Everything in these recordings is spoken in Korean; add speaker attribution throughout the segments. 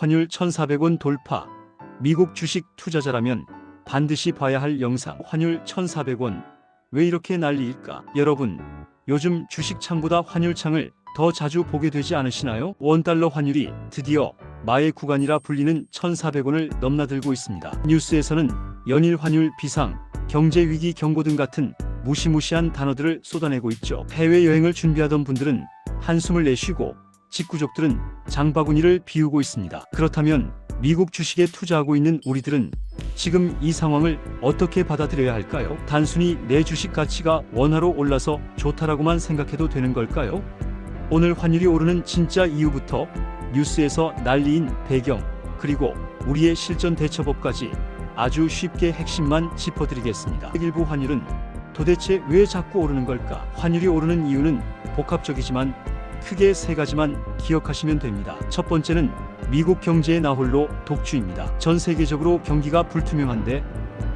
Speaker 1: 환율 1,400원 돌파. 미국 주식 투자자라면 반드시 봐야 할 영상. 환율 1,400원. 왜 이렇게 난리일까? 여러분, 요즘 주식창보다 환율창을 더 자주 보게 되지 않으시나요? 원달러 환율이 드디어 마의 구간이라 불리는 1,400원을 넘나들고 있습니다. 뉴스에서는 연일 환율 비상, 경제 위기 경고 등 같은 무시무시한 단어들을 쏟아내고 있죠. 해외여행을 준비하던 분들은 한숨을 내쉬고 직구족들은 장바구니를 비우고 있습니다. 그렇다면 미국 주식에 투자하고 있는 우리들은 지금 이 상황을 어떻게 받아들여야 할까요? 단순히 내 주식 가치가 원화로 올라서 좋다라고만 생각해도 되는 걸까요? 오늘 환율이 오르는 진짜 이유부터 뉴스에서 난리인 배경, 그리고 우리의 실전 대처법까지 아주 쉽게 핵심만 짚어드리겠습니다. 일부 환율은 도대체 왜 자꾸 오르는 걸까? 환율이 오르는 이유는 복합적이지만 크게 세 가지만 기억하시면 됩니다. 첫 번째는 미국 경제의 나홀로 독주입니다. 전 세계적으로 경기가 불투명한데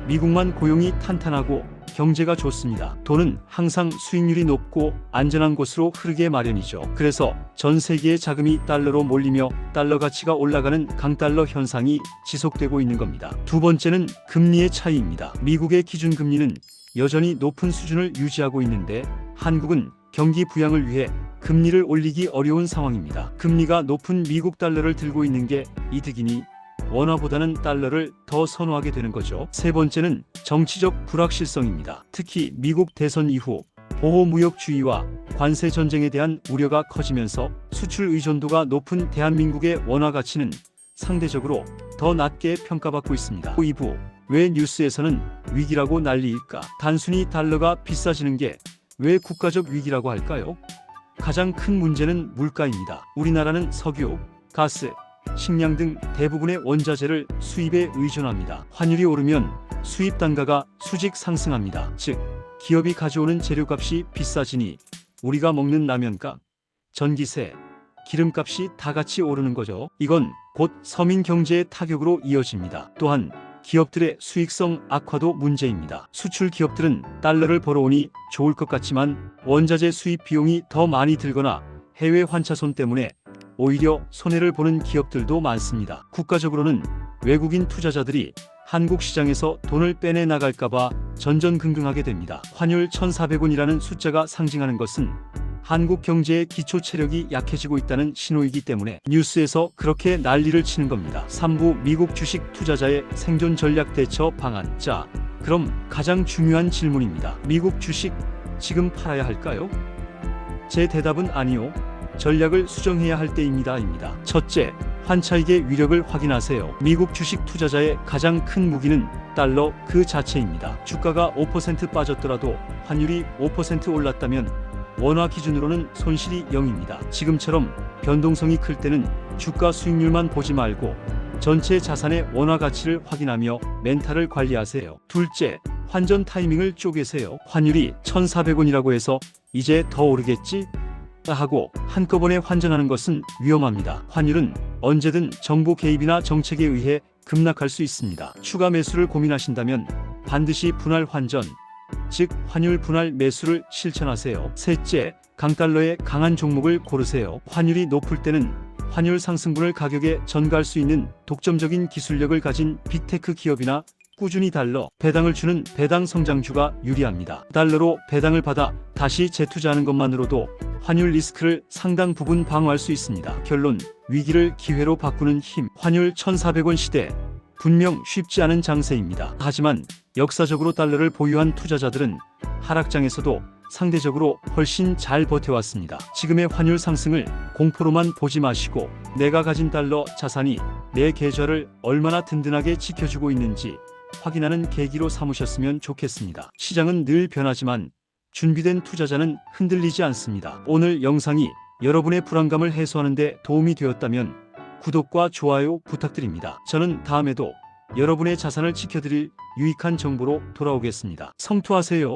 Speaker 1: 미국만 고용이 탄탄하고 경제가 좋습니다. 돈은 항상 수익률이 높고 안전한 곳으로 흐르게 마련이죠. 그래서 전 세계의 자금이 달러로 몰리며 달러 가치가 올라가는 강달러 현상이 지속되고 있는 겁니다. 두 번째는 금리의 차이입니다. 미국의 기준금리는 여전히 높은 수준을 유지하고 있는데 한국은 경기 부양을 위해 금리를 올리기 어려운 상황입니다. 금리가 높은 미국 달러를 들고 있는 게 이득이니 원화보다는 달러를 더 선호하게 되는 거죠. 세 번째는 정치적 불확실성입니다. 특히 미국 대선 이후 보호무역주의와 관세 전쟁에 대한 우려가 커지면서 수출 의존도가 높은 대한민국의 원화 가치는 상대적으로 더 낮게 평가받고 있습니다. 2부, 왜 뉴스에서는 위기라고 난리일까? 단순히 달러가 비싸지는 게 왜 국가적 위기라고 할까요? 가장 큰 문제는 물가입니다. 우리나라는 석유, 가스, 식량 등 대부분의 원자재를 수입에 의존합니다. 환율이 오르면 수입 단가가 수직 상승합니다. 즉, 기업이 가져오는 재료값이 비싸지니 우리가 먹는 라면값, 전기세, 기름값이 다 같이 오르는 거죠. 이건 곧 서민 경제의 타격으로 이어집니다. 또한 기업들의 수익성 악화도 문제입니다. 수출 기업들은 달러를 벌어오니 좋을 것 같지만 원자재 수입 비용이 더 많이 들거나 해외 환차손 때문에 오히려 손해를 보는 기업들도 많습니다. 국가적으로는 외국인 투자자들이 한국 시장에서 돈을 빼내 나갈까봐 전전긍긍하게 됩니다. 환율 1,400원이라는 숫자가 상징하는 것은 한국 경제의 기초 체력이 약해지고 있다는 신호이기 때문에 뉴스에서 그렇게 난리를 치는 겁니다. 3부, 미국 주식 투자자의 생존 전략 대처 방안. 자, 그럼 가장 중요한 질문입니다. 미국 주식 지금 팔아야 할까요? 제 대답은 아니요. 전략을 수정해야 할 때입니다. 첫째, 환차익의 위력을 확인하세요. 미국 주식 투자자의 가장 큰 무기는 달러 그 자체입니다. 주가가 5% 빠졌더라도 환율이 5% 올랐다면 원화 기준으로는 손실이 0입니다. 지금처럼 변동성이 클 때는 주가 수익률만 보지 말고 전체 자산의 원화 가치를 확인하며 멘탈을 관리하세요. 둘째, 환전 타이밍을 쪼개세요. 환율이 1,400원이라고 해서 이제 더 오르겠지? 하고 한꺼번에 환전하는 것은 위험합니다. 환율은 언제든 정부 개입이나 정책에 의해 급락할 수 있습니다. 추가 매수를 고민하신다면 반드시 분할 환전, 즉 환율 분할 매수를 실천하세요. 셋째, 강달러의 강한 종목을 고르세요. 환율이 높을 때는 환율 상승분을 가격에 전가할 수 있는 독점적인 기술력을 가진 빅테크 기업이나 꾸준히 달러 배당을 주는 배당 성장주가 유리합니다. 달러로 배당을 받아 다시 재투자하는 것만으로도 환율 리스크를 상당 부분 방어할 수 있습니다. 결론, 위기를 기회로 바꾸는 힘. 환율 1,400원 시대, 분명 쉽지 않은 장세입니다. 하지만 역사적으로 달러를 보유한 투자자들은 하락장에서도 상대적으로 훨씬 잘 버텨왔습니다. 지금의 환율 상승을 공포로만 보지 마시고 내가 가진 달러 자산이 내 계좌를 얼마나 든든하게 지켜주고 있는지 확인하는 계기로 삼으셨으면 좋겠습니다. 시장은 늘 변하지만 준비된 투자자는 흔들리지 않습니다. 오늘 영상이 여러분의 불안감을 해소하는 데 도움이 되었다면 구독과 좋아요 부탁드립니다. 저는 다음에도 여러분의 자산을 지켜드릴 유익한 정보로 돌아오겠습니다. 성투하세요.